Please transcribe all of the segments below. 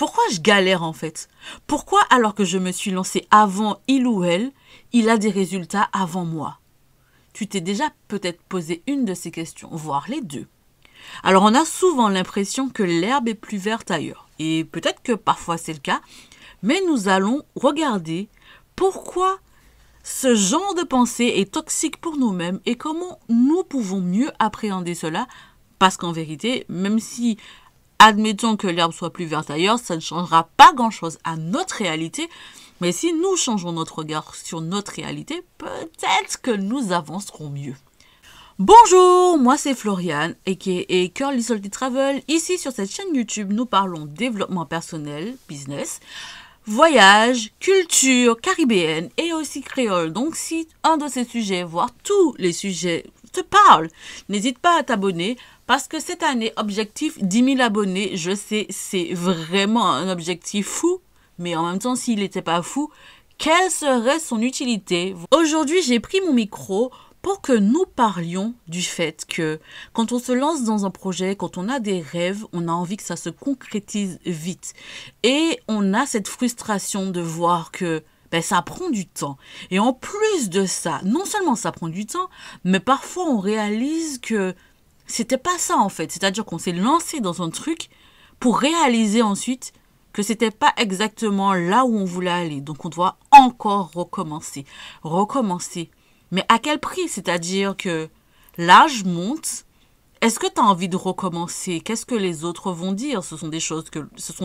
Pourquoi je galère en fait? Pourquoi alors que je me suis lancée avant il ou elle, il a des résultats avant moi? Tu t'es déjà peut-être posé une de ces questions, voire les deux. Alors on a souvent l'impression que l'herbe est plus verte ailleurs. Et peut-être que parfois c'est le cas, mais nous allons regarder pourquoi ce genre de pensée est toxique pour nous-mêmes et comment nous pouvons mieux appréhender cela. Parce qu'en vérité, même si admettons que l'herbe soit plus verte ailleurs, ça ne changera pas grand-chose à notre réalité. Mais si nous changeons notre regard sur notre réalité, peut-être que nous avancerons mieux. Bonjour, moi c'est Floriane, aka Curly Salty Travel. Ici sur cette chaîne YouTube, nous parlons développement personnel, business, voyage, culture caribéenne et aussi créole. Donc si un de ces sujets, voire tous les sujets te parlent, n'hésite pas à t'abonner. Parce que cette année, objectif 10 000 abonnés, je sais, c'est vraiment un objectif fou. Mais en même temps, s'il n'était pas fou, quelle serait son utilité? Aujourd'hui, j'ai pris mon micro pour que nous parlions du fait que quand on se lance dans un projet, quand on a des rêves, on a envie que ça se concrétise vite. Et on a cette frustration de voir que ça prend du temps. Et en plus de ça, non seulement ça prend du temps, mais parfois on réalise que c'était pas ça en fait. C'est-à-dire qu'on s'est lancé dans un truc pour réaliser ensuite que c'était pas exactement là où on voulait aller. Donc on doit encore recommencer. Recommencer. Mais à quel prix? C'est-à-dire que l'âge monte. Est-ce que tu as envie de recommencer? Qu'est-ce que les autres vont dire? Ce sont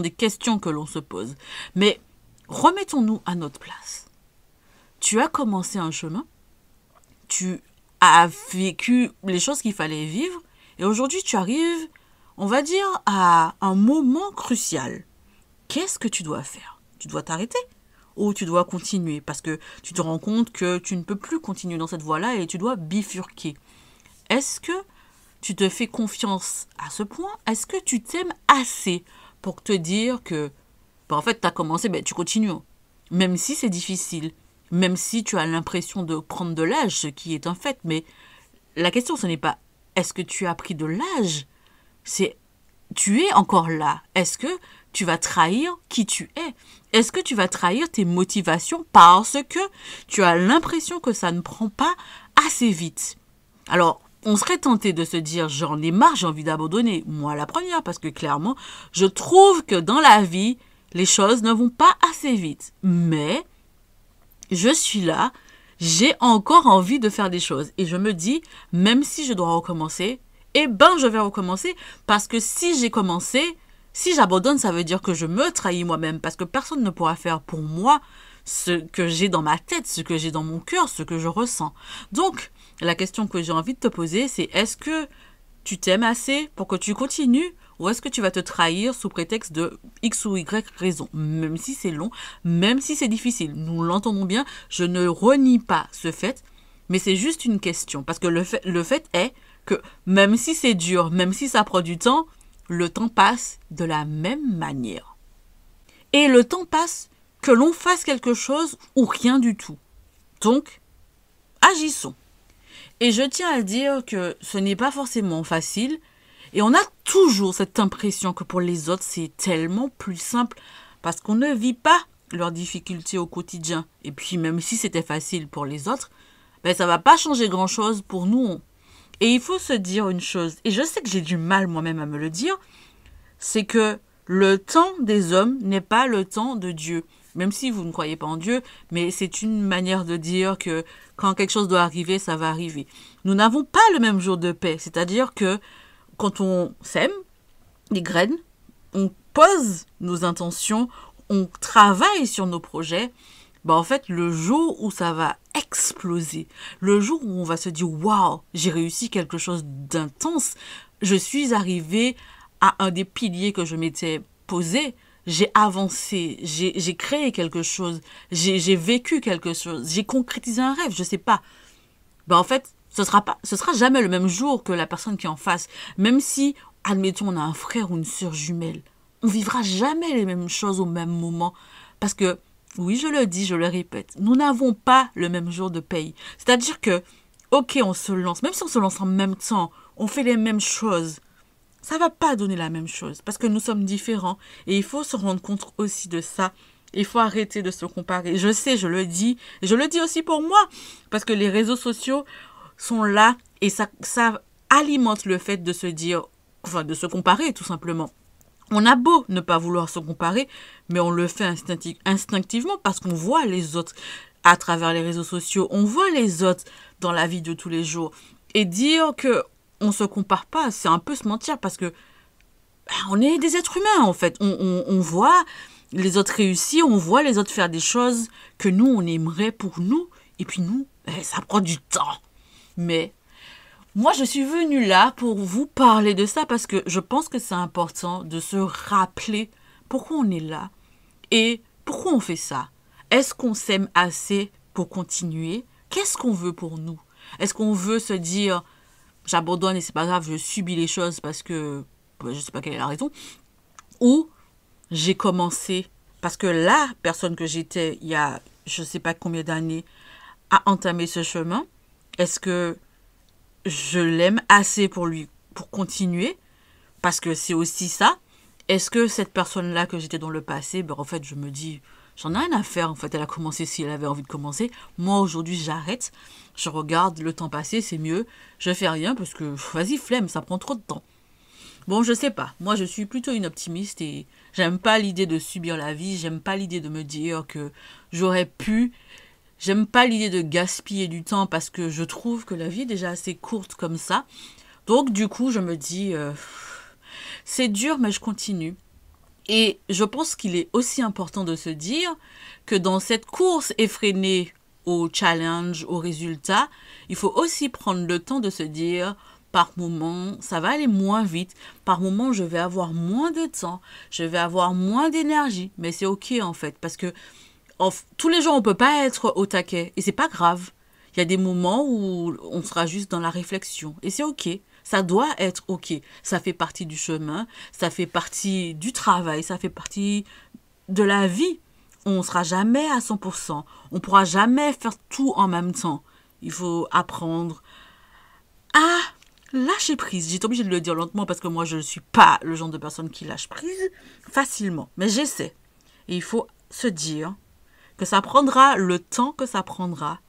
des questions que l'on se pose. Mais remettons-nous à notre place. Tu as commencé un chemin. Tu as vécu les choses qu'il fallait vivre. Et aujourd'hui, tu arrives, on va dire, à un moment crucial. Qu'est-ce que tu dois faire? Tu dois t'arrêter ou tu dois continuer? Parce que tu te rends compte que tu ne peux plus continuer dans cette voie-là et tu dois bifurquer. Est-ce que tu te fais confiance à ce point? Est-ce que tu t'aimes assez pour te dire que, en fait, tu as commencé, tu continues. Même si c'est difficile, même si tu as l'impression de prendre de l'âge, ce qui est un fait. Mais la question, ce n'est pas est-ce que tu as pris de l'âge? C'est tu es encore là. Est-ce que tu vas trahir qui tu es? Est-ce que tu vas trahir tes motivations parce que tu as l'impression que ça ne prend pas assez vite? Alors, on serait tenté de se dire j'en ai marre, j'ai envie d'abandonner. Moi, la première, parce que clairement, je trouve que dans la vie, les choses ne vont pas assez vite. Mais je suis là. J'ai encore envie de faire des choses. Et je me dis, même si je dois recommencer, je vais recommencer. Parce que si j'ai commencé, si j'abandonne, ça veut dire que je me trahis moi-même. Parce que personne ne pourra faire pour moi ce que j'ai dans ma tête, ce que j'ai dans mon cœur, ce que je ressens. Donc, la question que j'ai envie de te poser, c'est est-ce que tu t'aimes assez pour que tu continues? Ou est-ce que tu vas te trahir sous prétexte de X ou Y raison? Même si c'est long, même si c'est difficile. Nous l'entendons bien, je ne renie pas ce fait, mais c'est juste une question. Parce que le fait est que même si c'est dur, même si ça prend du temps, le temps passe de la même manière. Et le temps passe que l'on fasse quelque chose ou rien du tout. Donc, agissons. Et je tiens à dire que ce n'est pas forcément facile. Et on a toujours cette impression que pour les autres, c'est tellement plus simple parce qu'on ne vit pas leurs difficultés au quotidien. Et puis, même si c'était facile pour les autres, ça ne va pas changer grand-chose pour nous. Et il faut se dire une chose, et je sais que j'ai du mal moi-même à me le dire, c'est que le temps des hommes n'est pas le temps de Dieu. Même si vous ne croyez pas en Dieu, mais c'est une manière de dire que quand quelque chose doit arriver, ça va arriver. Nous n'avons pas le même jour de paix, c'est-à-dire que quand on sème les graines, on pose nos intentions, on travaille sur nos projets, en fait, le jour où ça va exploser, le jour où on va se dire « Waouh, j'ai réussi quelque chose d'intense, je suis arrivé à un des piliers que je m'étais posé, j'ai avancé, j'ai créé quelque chose, j'ai vécu quelque chose, j'ai concrétisé un rêve, je sais pas. » En fait, ce sera jamais le même jour que la personne qui est en face. Même si, admettons, on a un frère ou une sœur jumelle, on vivra jamais les mêmes choses au même moment. Parce que, oui, je le dis, je le répète, nous n'avons pas le même jour de paye. C'est-à-dire que, ok, on se lance, même si on se lance en même temps, on fait les mêmes choses. ça va pas donner la même chose parce que nous sommes différents et il faut se rendre compte aussi de ça. Il faut arrêter de se comparer. Je sais, je le dis aussi pour moi parce que les réseaux sociaux sont là et ça alimente le fait de se dire, enfin de se comparer tout simplement. On a beau ne pas vouloir se comparer, mais on le fait instinctivement parce qu'on voit les autres à travers les réseaux sociaux, on voit les autres dans la vie de tous les jours. Et dire que on se compare pas, c'est un peu se mentir parce que on est des êtres humains en fait. On voit les autres réussir, on voit les autres faire des choses que nous, on aimerait pour nous. Et puis nous, ça prend du temps. Mais moi, je suis venue là pour vous parler de ça parce que je pense que c'est important de se rappeler pourquoi on est là et pourquoi on fait ça. Est-ce qu'on s'aime assez pour continuer? Qu'est-ce qu'on veut pour nous? Est-ce qu'on veut se dire j'abandonne et c'est pas grave, je subis les choses parce que je sais pas quelle est la raison? Ou j'ai commencé parce que la personne que j'étais il y a je sais pas combien d'années a entamé ce chemin. Est-ce que je l'aime assez pour continuer? Parce que c'est aussi ça. Est-ce que cette personne-là que j'étais dans le passé, en fait, je me dis, j'en ai rien à faire. En fait, elle a commencé si elle avait envie de commencer. Moi, aujourd'hui, j'arrête. Je regarde le temps passer, c'est mieux. Je fais rien parce que, vas-y, flemme, ça prend trop de temps. Bon, je sais pas. Moi, je suis plutôt une optimiste et j'aime pas l'idée de subir la vie. J'aime pas l'idée de me dire que j'aurais pu. J'aime pas l'idée de gaspiller du temps parce que je trouve que la vie est déjà assez courte comme ça. Donc, du coup, je me dis, c'est dur, mais je continue. Et je pense qu'il est aussi important de se dire que dans cette course effrénée au challenge, au résultat, il faut aussi prendre le temps de se dire, par moment, ça va aller moins vite. Par moment, je vais avoir moins de temps. Je vais avoir moins d'énergie. Mais c'est OK, en fait, parce que tous les jours, on peut pas être au taquet. Et c'est pas grave. Il y a des moments où on sera juste dans la réflexion. Et c'est OK. Ça doit être OK. Ça fait partie du chemin. Ça fait partie du travail. Ça fait partie de la vie. On ne sera jamais à 100%. On ne pourra jamais faire tout en même temps. Il faut apprendre à lâcher prise. J'ai été obligée de le dire lentement parce que moi, je ne suis pas le genre de personne qui lâche prise facilement. Mais j'essaie. Et il faut se dire que ça prendra le temps que ça prendra.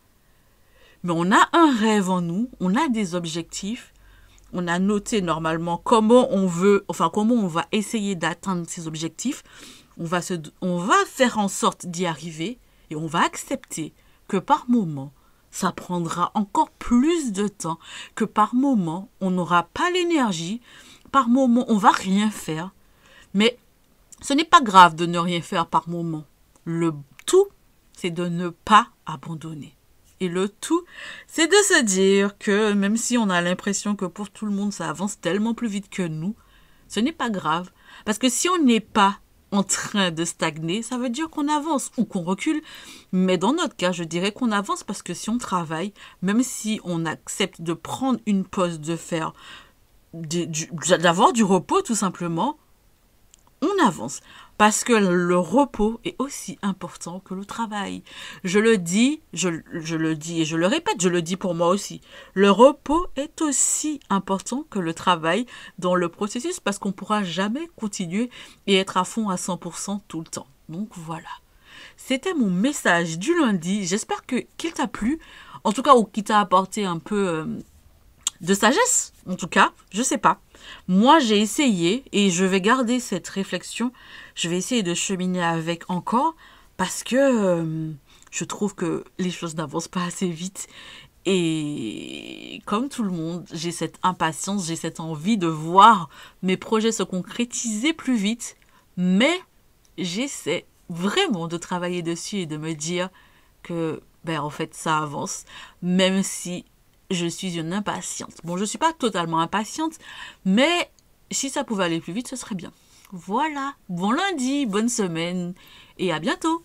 Mais on a un rêve en nous, on a des objectifs, on a noté normalement comment on va essayer d'atteindre ces objectifs. On va faire en sorte d'y arriver et on va accepter que par moment, ça prendra encore plus de temps, que par moment, on n'aura pas l'énergie, par moment, on va rien faire. Mais ce n'est pas grave de ne rien faire par moment. Le tout, c'est de ne pas abandonner. Et le tout, c'est de se dire que même si on a l'impression que pour tout le monde, ça avance tellement plus vite que nous, ce n'est pas grave. Parce que si on n'est pas en train de stagner, ça veut dire qu'on avance ou qu'on recule. Mais dans notre cas, je dirais qu'on avance parce que si on travaille, même si on accepte de prendre une pause, d'avoir du repos tout simplement, on avance. Parce que le repos est aussi important que le travail. Je le dis, je le dis et je le répète, je le dis pour moi aussi. Le repos est aussi important que le travail dans le processus parce qu'on ne pourra jamais continuer et être à fond à 100% tout le temps. Donc voilà. C'était mon message du lundi. J'espère qu'il t'a plu. En tout cas, ou qu'il t'a apporté un peu de sagesse. En tout cas, je sais pas. Moi, j'ai essayé et je vais garder cette réflexion. Je vais essayer de cheminer avec encore parce que je trouve que les choses n'avancent pas assez vite. Et comme tout le monde, j'ai cette impatience, j'ai cette envie de voir mes projets se concrétiser plus vite. Mais j'essaie vraiment de travailler dessus et de me dire que, en fait, ça avance. Même si je suis une impatiente. Bon, je ne suis pas totalement impatiente, mais si ça pouvait aller plus vite, ce serait bien. Voilà. Bon lundi, bonne semaine et à bientôt.